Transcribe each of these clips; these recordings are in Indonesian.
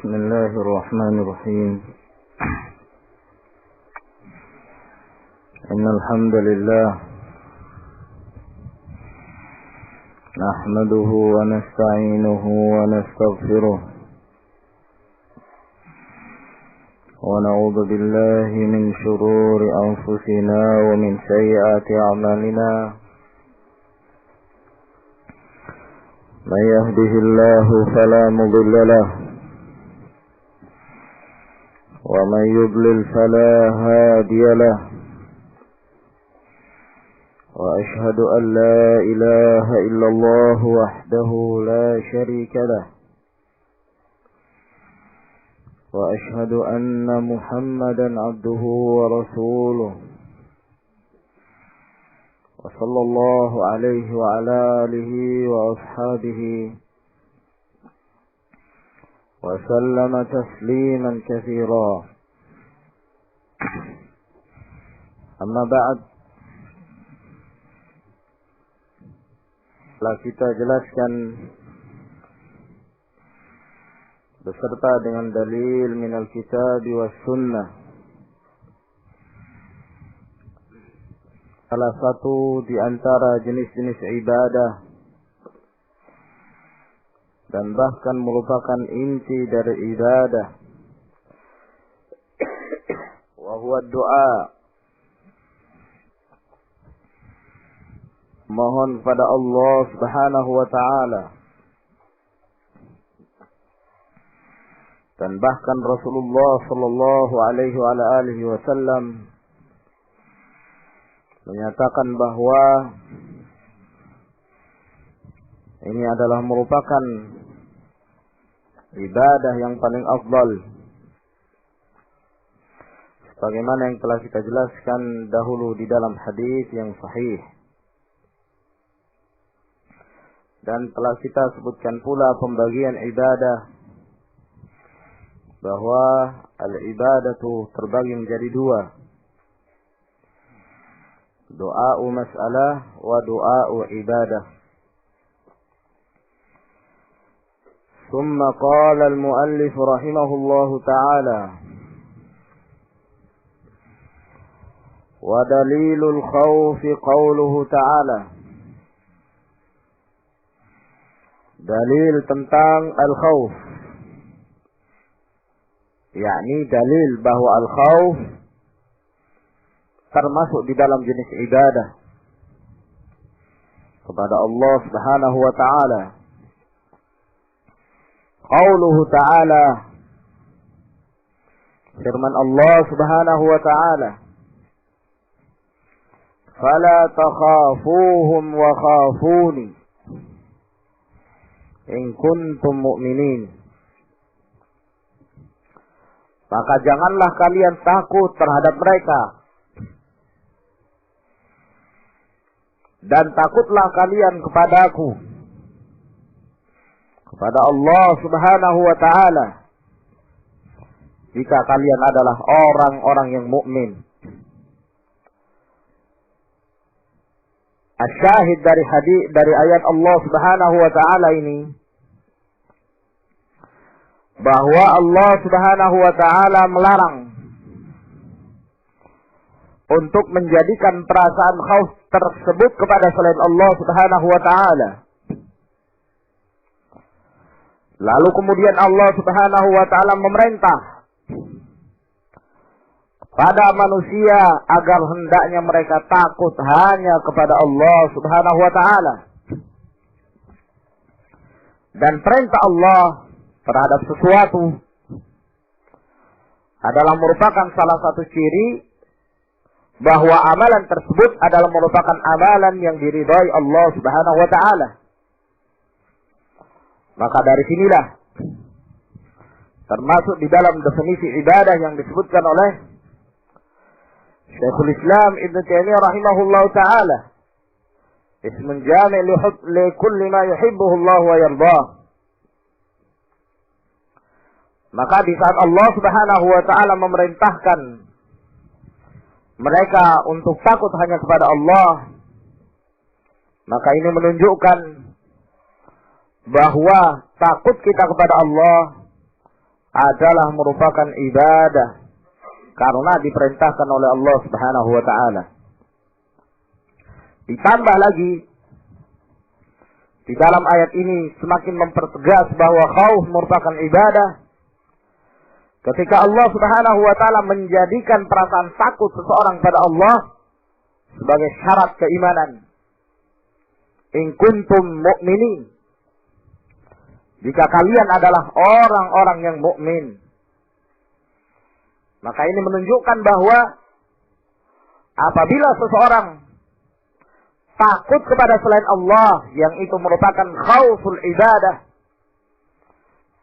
بسم الله الرحمن الرحيم إن الحمد لله نحمده ونستعينه ونستغفره ونعوذ بالله من شرور أنفسنا ومن سيئات أعمالنا من يهده الله فلا مضل له ومن يضلل فلا هادي له وأشهد أن لا إله إلا الله وحده لا شريك له وأشهد أن محمدا عبده ورسوله وصلى الله عليه وعلى آله وأصحابه وسلم تسليما كثيرا. أما بعد, telah kita jelaskan beserta dengan dalil minal kitab was sunnah salah satu di antara jenis-jenis ibadah dan bahkan merupakan inti dari ibadah, wa huwa doa, mohon pada Allah Subhanahu wa taala. Dan bahkan Rasulullah sallallahu alaihi wa alihi wasallam menyatakan bahwa ini adalah merupakan ibadah yang paling afdal, sebagaimana yang telah kita jelaskan dahulu di dalam hadis yang sahih. Dan telah kita sebutkan pula pembagian ibadah, bahwa al-ibadatu terbagi menjadi dua, doa'u mas'alah wa doa'u ibadah. ثم قال المؤلف رحمه الله تعالى: ودليل الخوف قوله تعالى. Dalil tentang al-khawf, yakni dalil bahwa al-khawf termasuk di dalam jenis ibadah kepada Allah Subhanahu wa taala. Qauluhu ta'ala, firman Allah Subhanahu wa ta'ala, fala takhafuhum wa khafuni in kuntum mu'minin. Maka janganlah kalian takut terhadap mereka, dan takutlah kalian kepadaku, kepada Allah Subhanahu wa ta'ala, jika kalian adalah orang-orang yang mukmin. Asyahid dari ayat Allah Subhanahu wa ta'ala ini, bahwa Allah Subhanahu wa ta'ala melarang untuk menjadikan perasaan khauf tersebut kepada selain Allah Subhanahu wa ta'ala. Lalu kemudian Allah Subhanahu wa ta'ala memerintah pada manusia agar hendaknya mereka takut hanya kepada Allah Subhanahu wa ta'ala. Dan perintah Allah terhadap sesuatu adalah merupakan salah satu ciri bahwa amalan tersebut adalah merupakan amalan yang diridhai Allah Subhanahu wa ta'ala. Maka dari sinilah termasuk di dalam definisi ibadah yang disebutkan oleh Syekhul Islam Ibn Taimiyah rahimahullahu ta'ala, ismun jami' li kulli ma yuhibbuhu Allah wa yardah. Maka di saat Allah Subhanahu wa ta'ala memerintahkan mereka untuk takut hanya kepada Allah, maka ini menunjukkan bahwa takut kita kepada Allah adalah merupakan ibadah karena diperintahkan oleh Allah Subhanahu wa taala. Ditambah lagi di dalam ayat ini semakin mempertegas bahwa khauf merupakan ibadah ketika Allah Subhanahu wa taala menjadikan perasaan takut seseorang pada Allah sebagai syarat keimanan. In kuntum mu'minin, jika kalian adalah orang-orang yang mukmin. Maka ini menunjukkan bahwa apabila seseorang takut kepada selain Allah, yang itu merupakan khauful ibadah,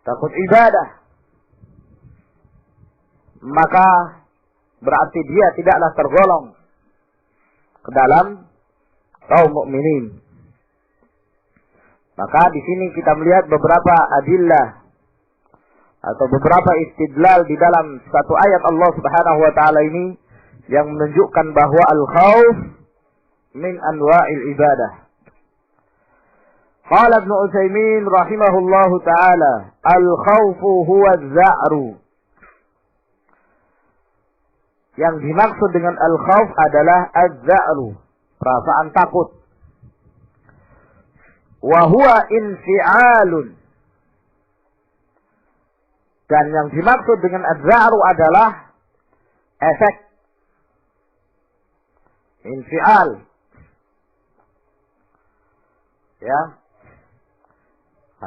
takut ibadah, maka berarti dia tidaklah tergolong ke dalam kaum mukminin. Maka di sini kita melihat beberapa adillah atau beberapa istidlal di dalam satu ayat Allah Subhanahu wa taala ini yang menunjukkan bahwa al-khauf min anwa'il ibadah. Qala Ibnu Utsaimin rahimahullahu taala, al-khaufu huwa az-za'ru. Yang dimaksud dengan al-khauf adalah az-za'ru, perasaan takut. Wa huwa infi'alun. Dan yang dimaksud dengan az-za'ru adalah efek infi'al. Ya.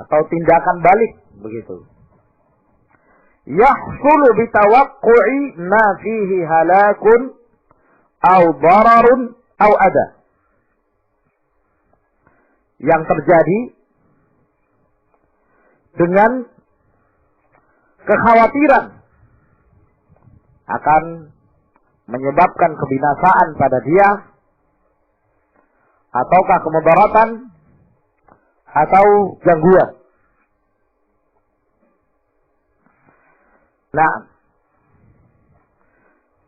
Atau tindakan balik begitu. Yahsulu bitawaqqu'i ma fihi halakun aw dararun aw adha. Yang terjadi dengan kekhawatiran akan menyebabkan kebinasaan pada dia, ataukah kemudaratan atau gangguan. Nah,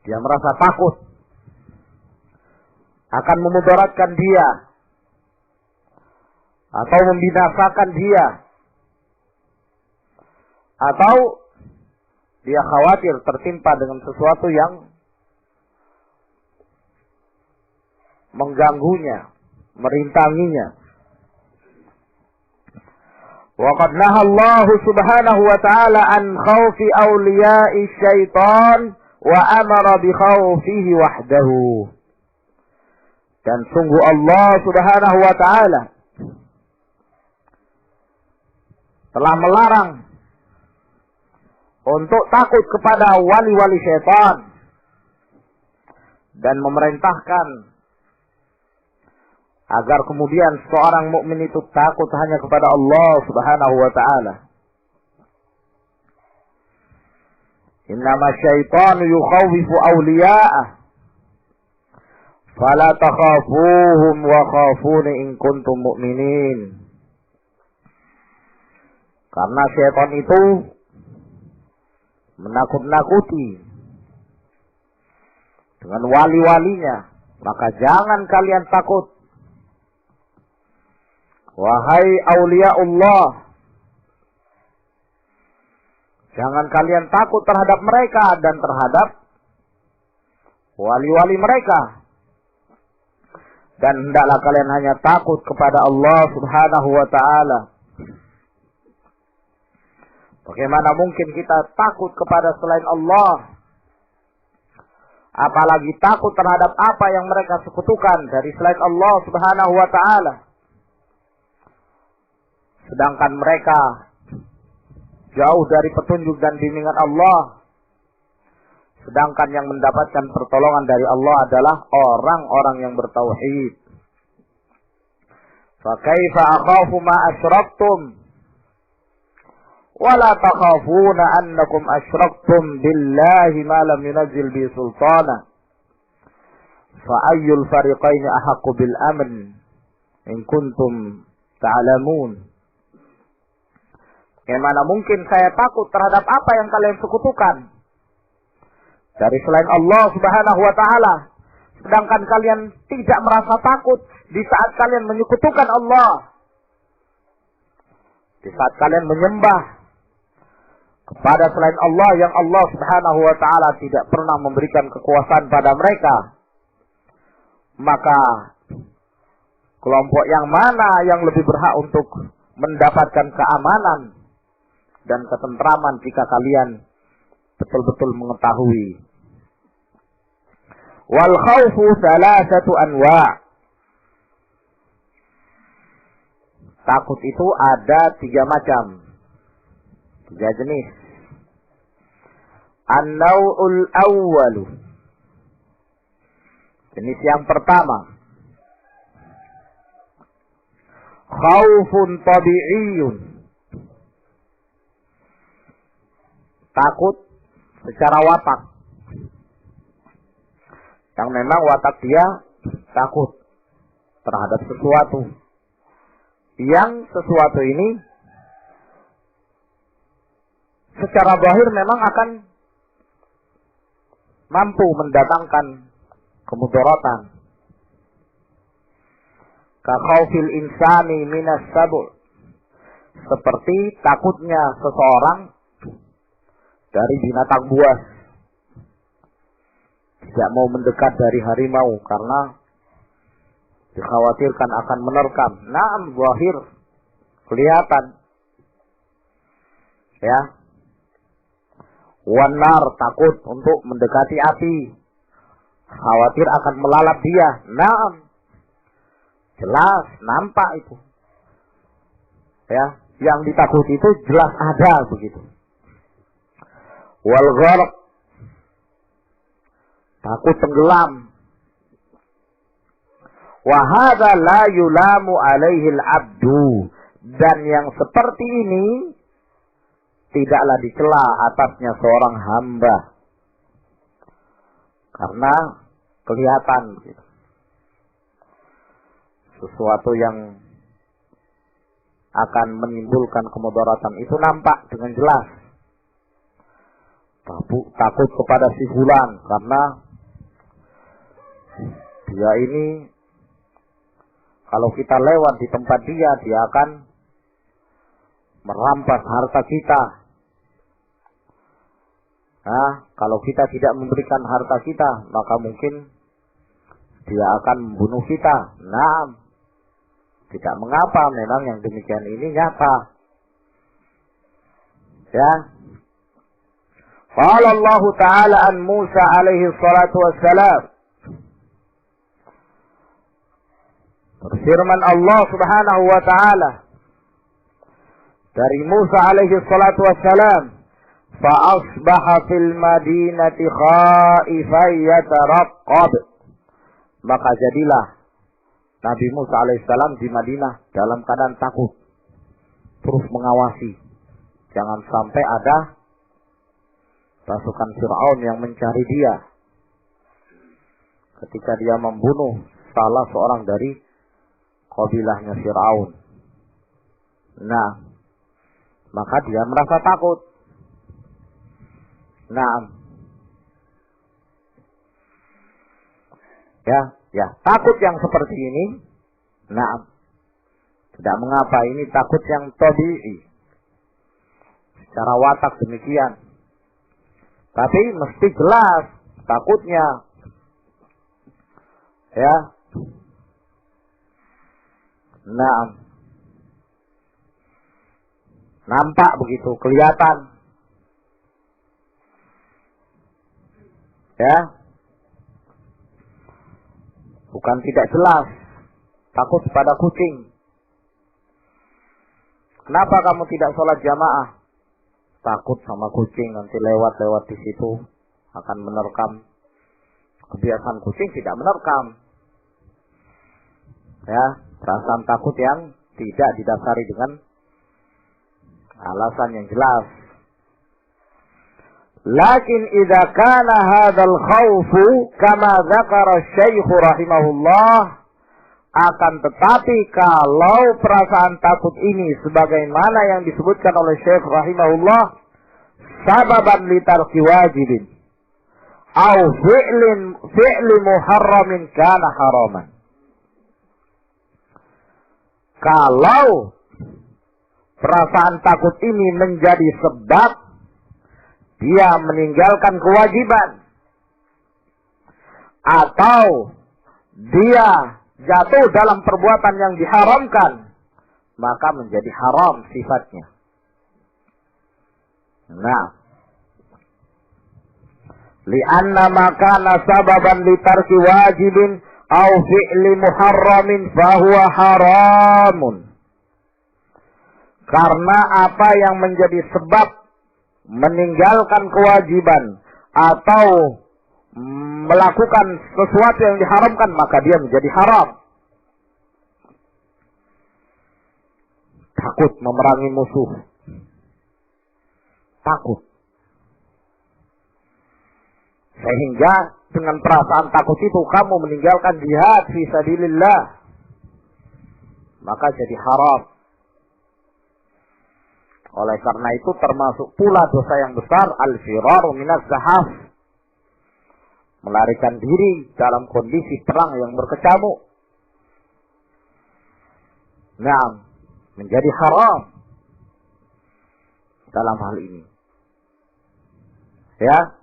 dia merasa takut akan memudaratkan dia atau membinasakan dia, atau dia khawatir tertimpa dengan sesuatu yang mengganggunya, merintanginya. Wa qad naha Allah Subhanahu wa ta'ala an khawfi awliya'i syaitan wa amara bi khawfihi wahdahu. Dan sungguh Allah Subhanahu wa ta'ala telah melarang untuk takut kepada wali-wali syaitan dan memerintahkan agar kemudian seorang mukmin itu takut hanya kepada Allah Subhanahu wa taala. Innama syaitanu yukhawwifu awliya'ah fala takhafuhum wa khafuni in kuntum mu'minin. Karena syaitan itu menakut-nakuti dengan wali-walinya, maka jangan kalian takut. Wahai awliyaullah, jangan kalian takut terhadap mereka dan terhadap wali-wali mereka. Dan hendaklah kalian hanya takut kepada Allah Subhanahu wa ta'ala. Bagaimana mungkin kita takut kepada selain Allah? Apalagi takut terhadap apa yang mereka sekutukan dari selain Allah Subhanahu wa ta'ala. Sedangkan mereka jauh dari petunjuk dan bimbingan Allah. Sedangkan yang mendapatkan pertolongan dari Allah adalah orang-orang yang bertauhid. Fa kaifa akhafu ma asyraktum wa la takhafuna annakum asyraktum billahi ma lam yunzil bi sultana. Fa ayyul fariqaini ahaqqu bil amn in kuntum ta'lamun. Bagaimana mungkin saya takut terhadap apa yang kalian sekutukan dari selain Allah Subhanahu wa ta'ala, sedangkan kalian tidak merasa takut di saat kalian menyekutukan Allah, di saat kalian menyembah kepada selain Allah yang Allah Subhanahu wa ta'ala tidak pernah memberikan kekuasaan pada mereka, maka kelompok yang mana yang lebih berhak untuk mendapatkan keamanan dan ketentraman jika kalian betul-betul mengetahui. Wal khawfu thalathatu anwa'. Takut itu ada 3 macam, 3 jenis. An-naw'ul awwalu. Jenis yang pertama, khawfun tabi'iyun. Takut secara watak. Yang memang watak dia takut terhadap sesuatu. Yang sesuatu ini secara zahir memang akan mampu mendatangkan kemudaratan. Ka khaufil insani minas sabur. Seperti takutnya seseorang dari binatang buas. Tidak mau mendekat dari harimau karena dikhawatirkan akan menerkam. Naam, zahir kelihatan. Ya. Wanar, takut untuk mendekati api. Khawatir akan melalap dia. Naam. Jelas, nampak itu. Ya, yang ditakuti itu jelas ada begitu. Wal gharq, takut tenggelam. Wa hadza la yulamu alaihi al-'abdu, dan yang seperti ini tidaklah dicela atasnya seorang hamba karena kelihatan gitu. Sesuatu yang akan menimbulkan kemudaratan itu nampak dengan jelas. Takut kepada si fulan karena dia ini kalau kita lewat di tempat dia akan merampas harta kita. Nah, kalau kita tidak memberikan harta kita, maka mungkin dia akan membunuh kita. Nah, tidak mengapa, memang yang demikian ini nyata. Ya. Qala Allah Ta'ala an Musa alaihi salatu wassalam. Firman Allah Subhanahu wa Ta'ala dari Musa alaihi salatu wassalam, fa asbaha fil madinati khaifan yataraqqab. Maka jadilah Nabi Musa alaihissalam di Madinah dalam keadaan takut, terus mengawasi jangan sampai ada pasukan Fir'aun yang mencari dia ketika dia membunuh salah seorang dari kabilahnya Fir'aun. Nah, maka dia merasa takut. Nah, ya, takut yang seperti ini, nah, tidak mengapa, ini takut yang tabi'i, secara watak demikian. Tapi mesti jelas takutnya, ya. Nah, nampak begitu, kelihatan, ya. Bukan tidak jelas, takut pada kucing. Kenapa kamu tidak sholat jamaah? Takut sama kucing, nanti lewat di situ akan menerkam. Kebiasaan kucing tidak menerkam. Ya, perasaan takut yang tidak didasari dengan alasan yang jelas. Lakin idza kana hadzal khaufu kama dzakara Syekh rahimahullah, akan tetapi kalau perasaan takut ini sebagaimana yang disebutkan oleh Syekh rahimahullah, sababan li tarki wajibin au fi'li muharramin kana haraman. Kalau perasaan takut ini menjadi sebab dia meninggalkan kewajiban, atau dia jatuh dalam perbuatan yang diharamkan, maka menjadi haram sifatnya. Nah, li'anna ma kana sababan li tarki wajibin aw fi'li muharramin fahuwa haramun. Karena apa yang menjadi sebab meninggalkan kewajiban atau melakukan sesuatu yang diharamkan, maka dia menjadi haram. Takut memerangi musuh, takut, sehingga dengan perasaan takut itu kamu meninggalkan jihad fi sabilillah, maka jadi haram. Oleh karena itu termasuk pula dosa yang besar al-firaru minas zahaf, melarikan diri dalam kondisi perang yang berkecamuk. Nah, menjadi haram dalam hal ini. Ya.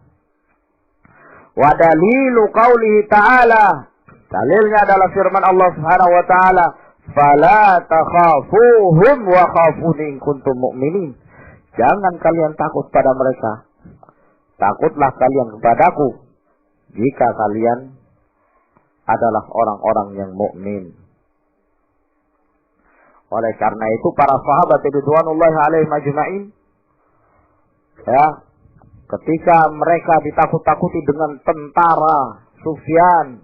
Wa dalilu qaulihi ta'ala, dalilnya adalah firman Allah Subhanahu wa taala, "Fala takhafuhum wa khafuni in kuntum mu'minin." Jangan kalian takut pada mereka, takutlah kalian kepadaku jika kalian adalah orang-orang yang mukmin. Oleh karena itu para sahabat ridwanullahi alaihim ajma'in, ya, ketika mereka ditakut-takuti dengan tentara Sufyan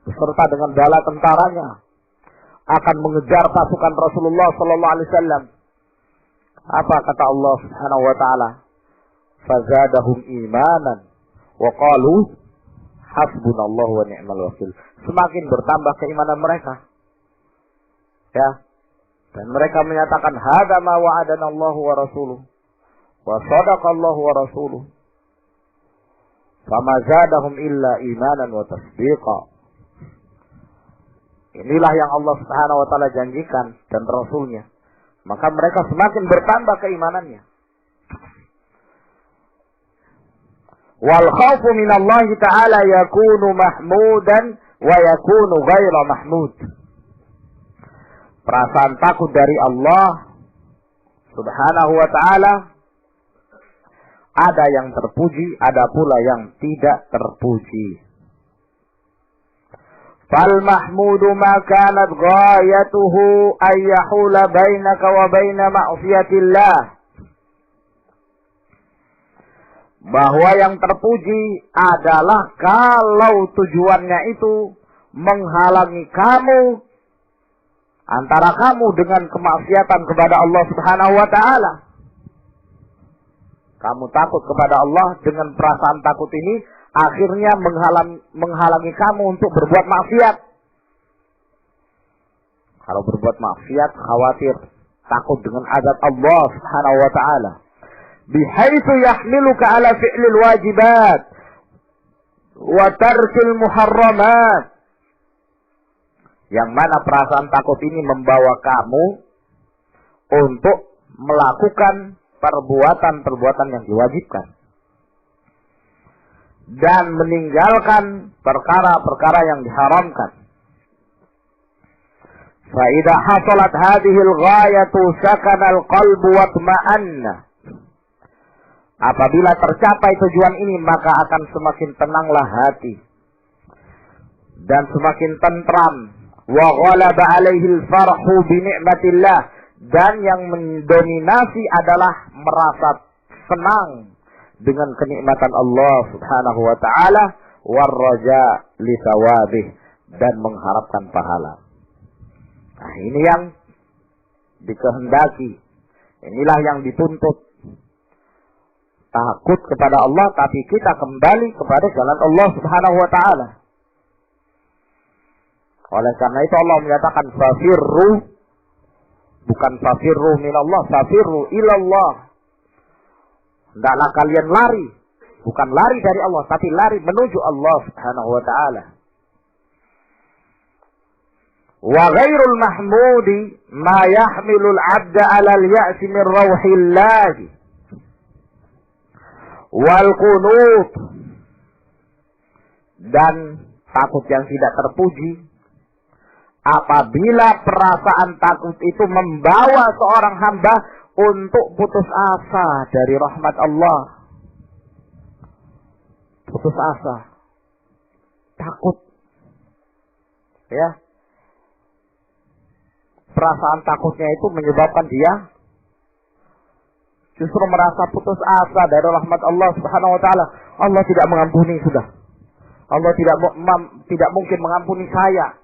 beserta dengan bala tentaranya akan mengejar pasukan Rasulullah sallallahu alaihi wasallam, apa kata Allah Subhanahu wa taala? Fazadahum imanan wa qalu hasbunallahu wa ni'mal wakil. Semakin bertambah keimanan mereka. Ya. Dan mereka menyatakan hadza ma wa'adana Allahu wa rasuluhu wa sadaqallahu wa rasuluhu. Fama zadahum illa imanan wa tasdiqa. Inilah yang Allah Subhanahu wa taala janjikan dan Rasulnya. Maka mereka semakin bertambah keimanannya. Wal khawfu minallahi ta'ala yakunu mahmudan wa yakunu ghaira mahmud. Perasaan takut dari Allah Subhanahu wa ta'ala ada yang terpuji, ada pula yang tidak terpuji. Fal mahmudu ma kanat ghayatuhu ay yahula bainaka wa baina ma'siyatillah. Bahwa yang terpuji adalah kalau tujuannya itu menghalangi kamu, antara kamu dengan kemaksiatan kepada Allah Subhanahu wa ta'ala. Kamu takut kepada Allah, dengan perasaan takut ini akhirnya menghalangi kamu untuk berbuat maksiat. Kalau berbuat maksiat, khawatir, takut dengan azab Allah Subhanahu wa ta'ala. Bihaitsu yahmiluka ala fi'lil wajibat wa tarkil muharramat. Yang mana perasaan takut ini membawa kamu untuk melakukan perbuatan-perbuatan yang diwajibkan dan meninggalkan perkara-perkara yang diharamkan. Fa idza hasalat hadhihi al-ghayatu sakana al-qalbu wa tma'anna. Apabila tercapai tujuan ini, maka akan semakin tenanglah hati dan semakin tentram. Wa ghalaba alaihi al-farhu bi ni'matillah, dan yang mendominasi adalah merasa senang dengan kenikmatan Allah Subhanahu wa taala, war raja li thawabih, dan mengharapkan pahala. Nah, ini yang dikehendaki. Inilah yang dituntut. Takut kepada Allah, tapi kita kembali kepada jalan Allah Subhanahu wa taala. Oleh karena itu Allah menyatakan fafirru, bukan fafirru minallah, fafirru ilallah. Hendaklah kalian lari, bukan lari dari Allah, tapi lari menuju Allah Subhanahu wa taala. Wa ghairul mahmudi ma yahmilul 'abda 'ala al-ya'si min rauhillah. wal qunut, dan takut yang tidak terpuji. Apabila perasaan takut itu membawa seorang hamba untuk putus asa dari rahmat Allah. Putus asa. Takut. Ya. Perasaan takutnya itu menyebabkan dia justru merasa putus asa dari rahmat Allah Subhanahu wa taala. Allah tidak mengampuni sudah. Allah tidak mungkin mengampuni saya.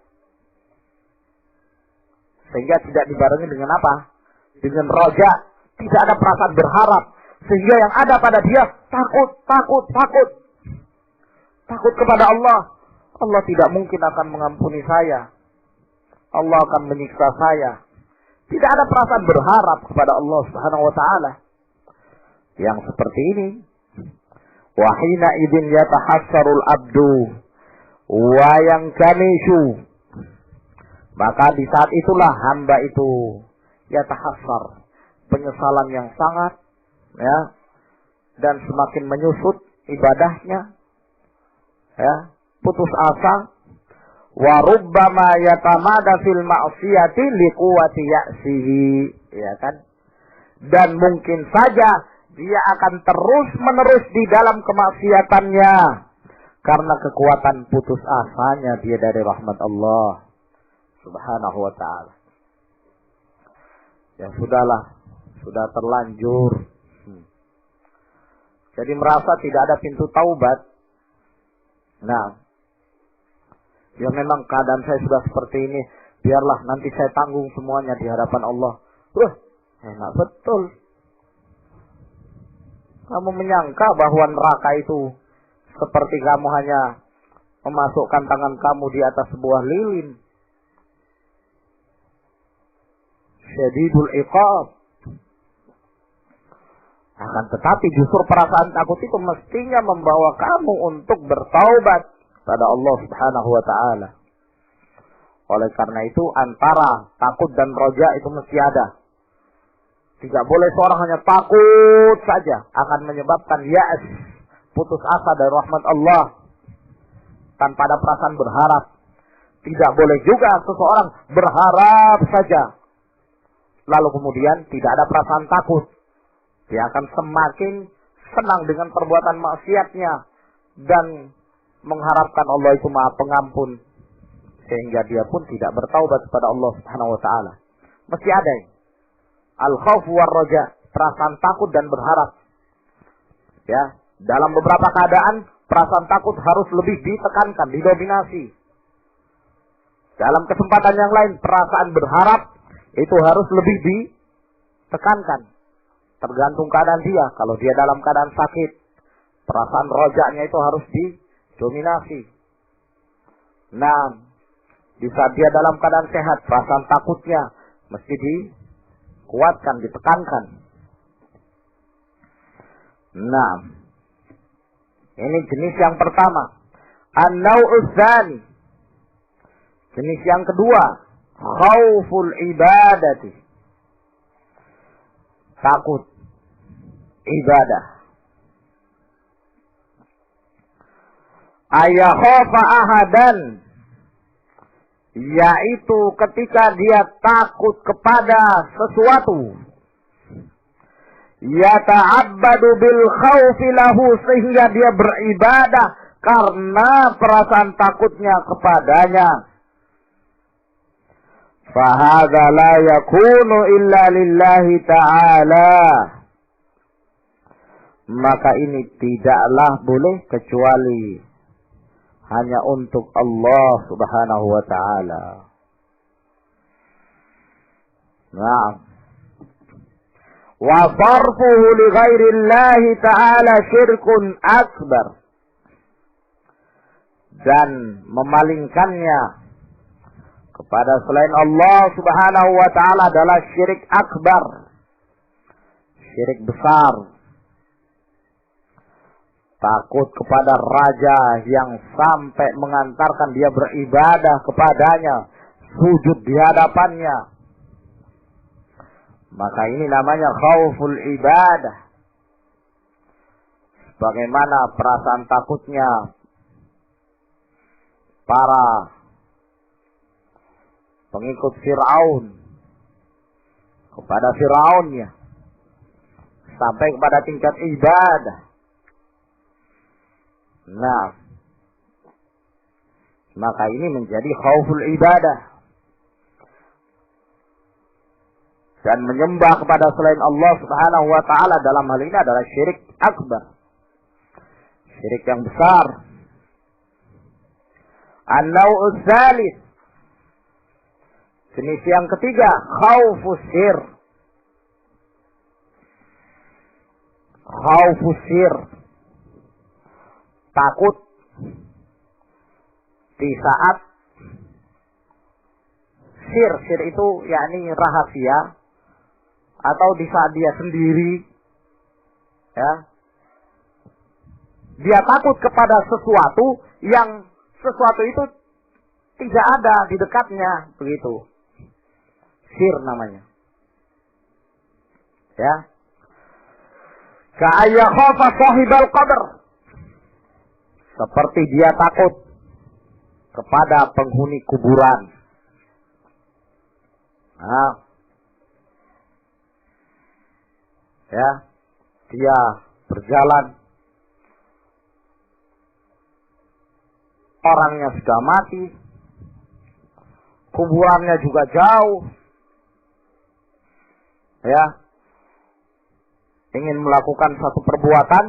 Sehingga tidak dibarengi dengan apa? Dengan roja. Tidak ada perasaan berharap. Sehingga yang ada pada dia takut. Takut kepada Allah. Allah tidak mungkin akan mengampuni saya. Allah akan menyiksa saya. Tidak ada perasaan berharap kepada Allah Subhanahu wa taala. Yang seperti ini. Wa hina idzin yatahassarul abdu wa yankanishu. Maka di saat itulah hamba itu yatahassar, penyesalan yang sangat, ya, dan semakin menyusut ibadahnya, ya, putus asa. Wa rubbama yatamada fil ma'siyati liquwati ya'sihi, ya kan? Dan mungkin saja dia akan terus-menerus di dalam kemaksiatannya karena kekuatan putus asanya dia dari rahmat Allah Subhanahu wa ta'ala. Ya sudahlah, sudah terlanjur. Jadi merasa tidak ada pintu taubat. Nah, ya memang keadaan saya sudah seperti ini, biarlah nanti saya tanggung semuanya di hadapan Allah. Enak betul. Kamu menyangka bahwa neraka itu seperti kamu hanya memasukkan tangan kamu di atas sebuah lilin. Syadidul iqab. Akan tetapi justru perasaan takut itu mestinya membawa kamu untuk bertaubat pada Allah Subhanahu wa ta'ala. Oleh karena itu antara takut dan roja itu mesti ada. Tidak boleh seorang hanya takut saja, akan menyebabkan ya'as, putus asa dari rahmat Allah tanpa ada perasaan berharap. Tidak boleh juga seseorang berharap saja lalu kemudian tidak ada perasaan takut. Dia akan semakin senang dengan perbuatan maksiatnya dan mengharapkan Allah itu Maha Pengampun, sehingga dia pun tidak bertaubat kepada Allah Subhanahu wa taala. Mesti ada ini. Al-khauf war raja, perasaan takut dan berharap. Ya, dalam beberapa keadaan perasaan takut harus lebih ditekankan, didominasi. Dalam kesempatan yang lain perasaan berharap itu harus lebih ditekankan. Tergantung keadaan dia. Kalau dia dalam keadaan sakit, perasaan rojanya itu harus didominasi. Nah, di saat dia dalam keadaan sehat, perasaan takutnya mesti dikuatkan, ditekankan. Nah, ini jenis yang pertama. An-naw'uz tsani. Jenis yang kedua, khauful ibadati. Takut ibadah. Ayakhafa ahadan, yaitu ketika dia takut kepada sesuatu. Yata'abbadu bil khawfi lahu, sehingga dia beribadah karena perasaan takutnya kepadanya. Fahadha la yakunu illa lillahi ta'ala. Maka ini tidaklah boleh kecuali hanya untuk Allah Subhanahu wa ta'ala. Nah, wa sarfuhu li ghairillahi ta'ala syirkun akbar. Dan memalingkannya kepada selain Allah Subhanahu wa ta'ala adalah syirik akbar. Syirik besar. Takut kepada raja yang sampai mengantarkan dia beribadah kepadanya, sujud di hadapannya. Maka ini namanya khauful ibadah. bagaimana perasaan takutnya para pengikut Fir'aun kepada Fir'aunnya, sampai kepada tingkat ibadah. Nah, maka ini menjadi khauful ibadah, dan menyembah kepada selain Allah Subhanahu wa taala dalam hal ini adalah syirik akbar, syirik yang besar. An-naw'us tsalits, jenis yang ketiga, khaufus sir. Khaufus sir, takut di saat sir itu yakni rahasia, atau di saat dia sendiri, ya, dia takut kepada sesuatu yang sesuatu itu tidak ada di dekatnya, begitu. Sir namanya. Ya. Ka'ayya khafa sahibal qabr, seperti dia takut kepada penghuni kuburan. Nah, ya, dia berjalan, orangnya sudah mati, kuburannya juga jauh, ya, ingin melakukan satu perbuatan,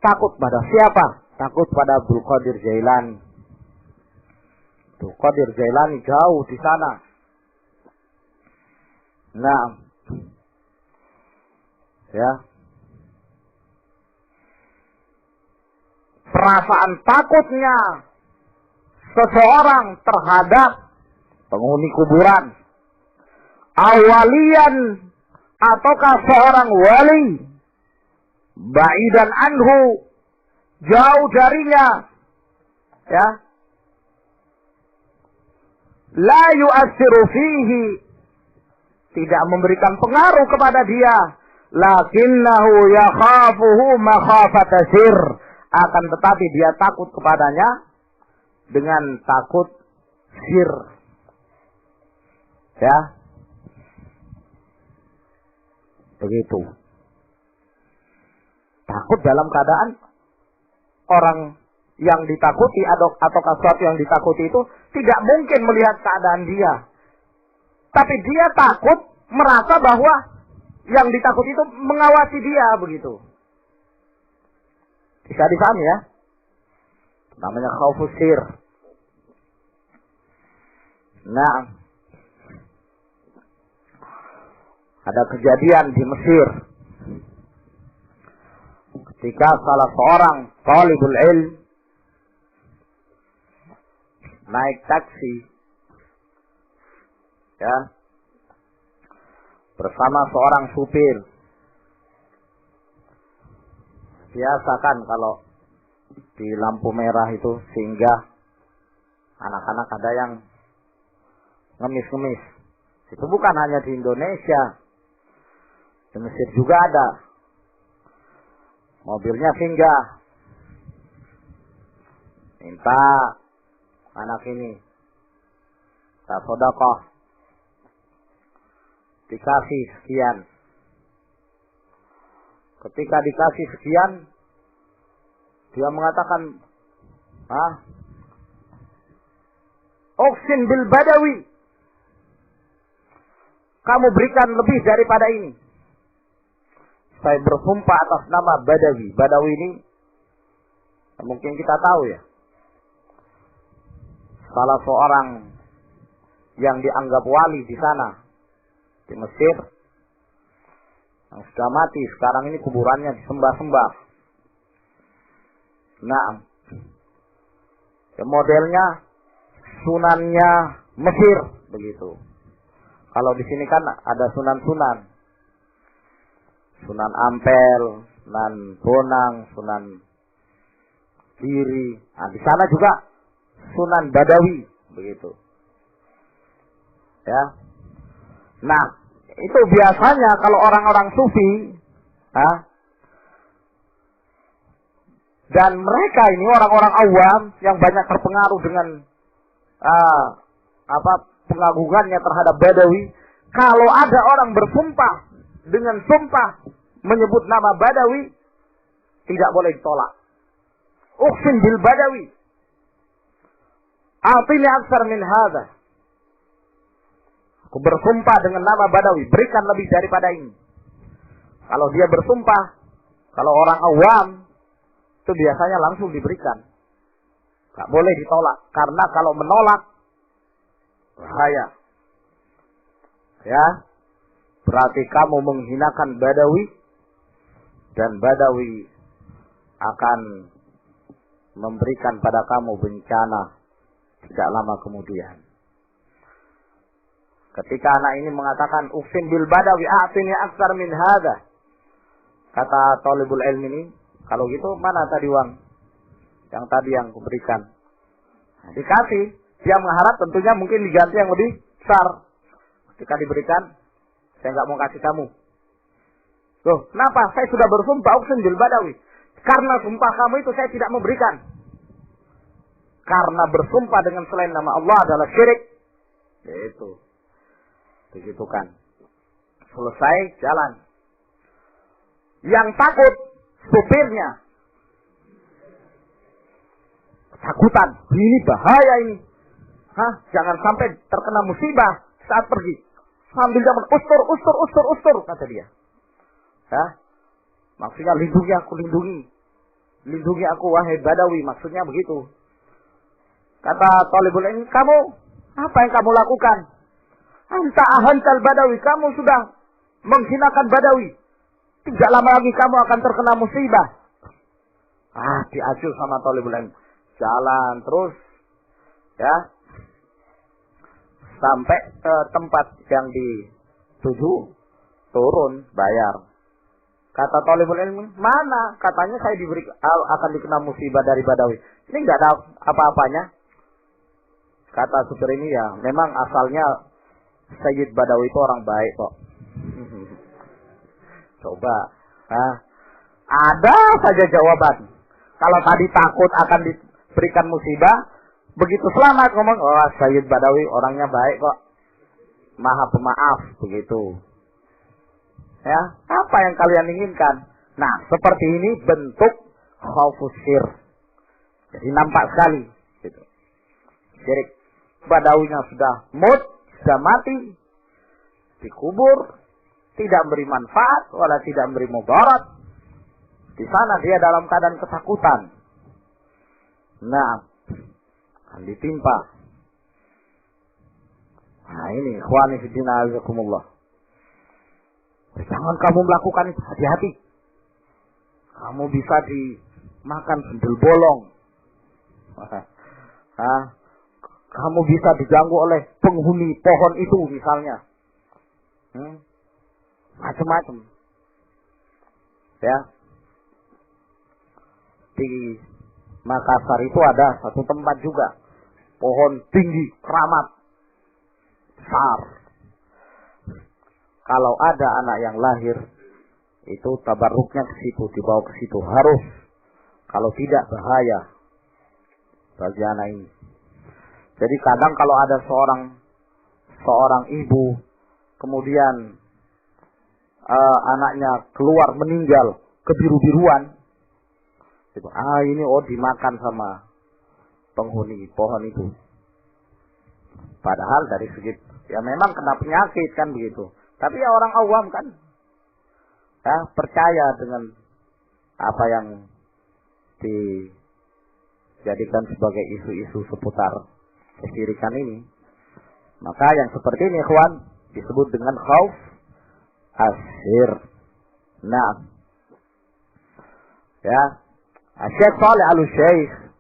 takut pada siapa? Takut pada Abdul Qadir Jailani. Abdul Qadir Jailani jauh di sana. Nah, ya, perasaan takutnya seseorang terhadap penghuni kuburan, awalian ataukah seorang wali, ba'idan anhu, jauh darinya, ya, la yu'assiru fihi, tidak memberikan pengaruh kepada dia, lakinnahu yakhafuhu makhafata sir, akan tetapi dia takut kepadanya dengan takut sir. Ya, begitu. Takut dalam keadaan orang yang ditakuti atau sesuatu yang ditakuti itu tidak mungkin melihat keadaan dia, tapi dia takut merasa bahwa yang ditakuti itu mengawasi dia, begitu. Bisa dipahami ya? Namanya khaufus sir. Nah, ada kejadian di Mesir ketika salah seorang talibul ilm naik taksi, ya, bersama seorang supir. Biasa kan kalau di lampu merah itu singgah, anak-anak ada yang ngemis-ngemis. Itu bukan hanya di Indonesia, di Mesir juga ada. Mobilnya singgah, minta anak ini tak sedekah, dikasih sekian. Ketika dikasih sekian, dia mengatakan, Uksin bil badawi, kamu berikan lebih daripada ini. Saya bersumpah atas nama Badawi. Badawi ini mungkin kita tahu ya, salah seorang yang dianggap wali di sana, di Mesir, yang sudah mati, sekarang ini kuburannya disembah-sembah. Nah, modelnya sunannya Mesir, begitu. Kalau di sini kan ada sunan-sunan. Sunan Ampel, Sunan Bonang, Sunan Giri. Nah, di sana juga Sunan Badawi, begitu. Ya. Nah, Itu biasanya kalau orang-orang sufi, dan mereka ini orang-orang awam yang banyak terpengaruh dengan pengagungannya terhadap Badawi. Kalau ada orang bersumpah dengan sumpah menyebut nama Badawi, tidak boleh ditolak. Uqsim bil Badawi, a'tini aktsar min hadza. Aku bersumpah dengan nama Badawi, berikan lebih daripada ini. Kalau dia bersumpah, kalau orang awam, itu biasanya langsung diberikan. Gak boleh ditolak. Karena kalau menolak, bahaya. Ya, berarti kamu menghinakan Badawi, dan Badawi akan memberikan pada kamu bencana tidak lama kemudian. Ketika anak ini mengatakan Uqsim bil Badawi a'tini aktsar min hadza, kata talibul ilmi ini, kalau gitu mana tadi uang yang tadi yang kuberikan? Nah, dikasih, dia mengharap tentunya mungkin diganti yang lebih besar. Ketika diberikan, saya nggak mau kasih kamu. Loh, kenapa? Saya sudah bersumpah Uqsim bil Badawi. Karena sumpah kamu itu saya tidak memberikan. Karena bersumpah dengan selain nama Allah adalah syirik. Yaitu. Begitu kan. Selesai, jalan. Yang takut, supirnya. Takutan. Ini bahaya ini. Jangan sampai terkena musibah saat pergi. Sambil zaman ustur, kata dia. Maksudnya lindungi aku, lindungi aku wahai Badawi, maksudnya begitu. Kata talibul ilmi, kamu apa yang kamu lakukan? Anta ahantal Badawi, kamu sudah menghinakan Badawi. Tidak lama lagi kamu akan terkena musibah. Diacuh sama talibul ilmi. Jalan terus, ya, sampai ke tempat yang dituju, turun, bayar. Kata talibul ilmi, mana? Katanya saya akan dikena musibah dari Badawi. Ini nggak ada apa-apanya. Kata supir ini, ya memang asalnya Sayyid Badawi itu orang baik kok. Coba, ada saja jawaban. Kalau tadi takut akan diberikan musibah, begitu selamat ngomong, Sayyid Badawi orangnya baik kok, maha pemaaf, begitu. Ya, apa yang kalian inginkan? Nah, seperti ini bentuk khaufus sir. Jadi nampak sekali, gitu. Syirik. Badawinya sudah sudah mati, dikubur, tidak memberi manfaat, wala tidak memberi mudarat. Di sana dia dalam keadaan ketakutan. Nah, akan ditimpa. Nah ini, ikhwani fiddina azakumullah. Jangan kamu melakukan itu, hati-hati. Kamu bisa dimakan sendal bolong. Kamu bisa diganggu oleh penghuni pohon itu misalnya. Macam-macam. Ya. Di Makassar itu ada satu tempat juga. Pohon tinggi, keramat. Besar. Kalau ada anak yang lahir, itu tabarruknya ke situ, dibawa ke situ. Harus. Kalau tidak, bahaya bagi anak ini. Jadi kadang kalau ada seorang ibu, kemudian anaknya keluar meninggal, kebiru-biruan, gitu. Ini dimakan sama penghuni pohon itu. Padahal dari segi, ya memang kena penyakit kan begitu. Tapi ya orang awam kan, ya percaya dengan apa yang dijadikan sebagai isu-isu seputar kesyirikan ini. Maka yang seperti ini, ikhwan, disebut dengan khauf asyir. Nah, ya, Syekh Shalih Al-Utsaimin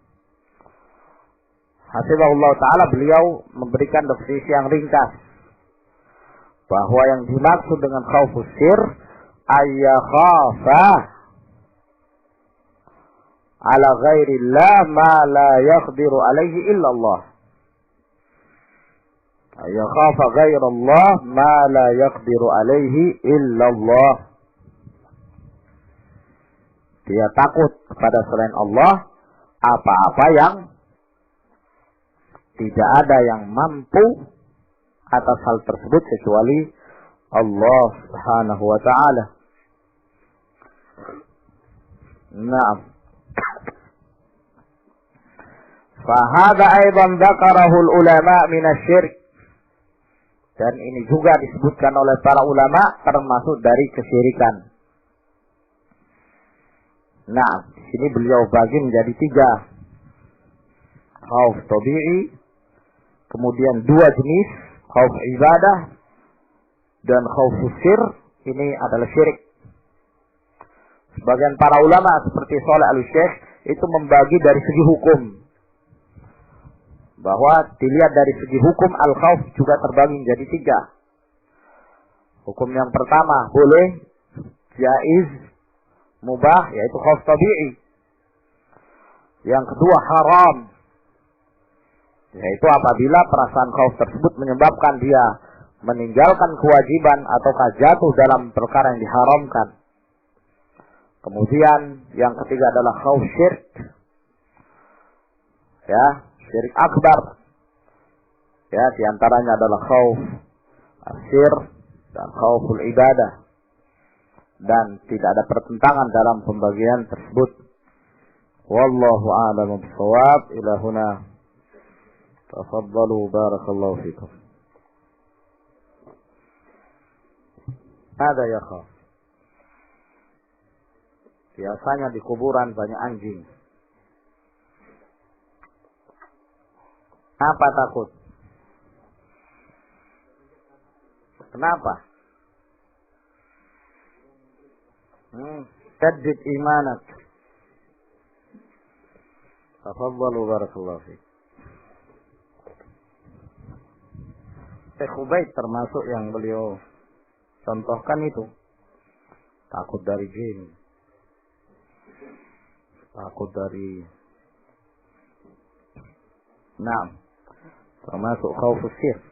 hafizahullah ta'ala, beliau memberikan definisi yang ringkas bahwa yang dimaksud dengan khaufus sir ayyakhafa ala ghairillah ma la yaqdiru alaihi illallah. Yakhafa ghairallah ma la yaqdiru alaihi illallah. Dia takut kepada selain Allah apa-apa yang tidak ada yang mampu atas hal tersebut kecuali Allah Subhanahu wa ta'ala. Naam. Fahada aidan dzakarahu ulama min asy-syirk. Dan ini juga disebutkan oleh para ulama termasuk dari kesyirikan. Nah, di sini beliau bagi menjadi 3. Khauf tabi'i, kemudian 2 jenis, khauf ibadah dan khauf sir. Ini adalah syirik. Sebagian para ulama seperti Shalih Al-Syekh itu membagi dari segi hukum. Bahwa dilihat dari segi hukum al-khauf juga terbagi menjadi 3. Hukum yang pertama boleh, jaiz, mubah, yaitu khauf tabi'i. Yang kedua haram, yaitu apabila perasaan khauf tersebut menyebabkan dia meninggalkan kewajiban ataukah jatuh dalam perkara yang diharamkan. Kemudian yang ketiga adalah khauf syirik. Ya, syirik akbar. Ya, diantaranya adalah khauf asyir dan khauful ibadah. Dan tidak ada pertentangan dalam pembagian tersebut. Wallahu a'lamu bis-shawab. Ila huna. Tafaddalu barakallahu fikum. Ada ya khaf. Biasanya di kuburan banyak anjing. Apa takut? Kenapa? Tajdid imanak. Tafadhalu barakallahu fiik. Syekh Ubaid termasuk yang beliau contohkan itu. Takut dari jin. Takut dari termasuk khaufus sir.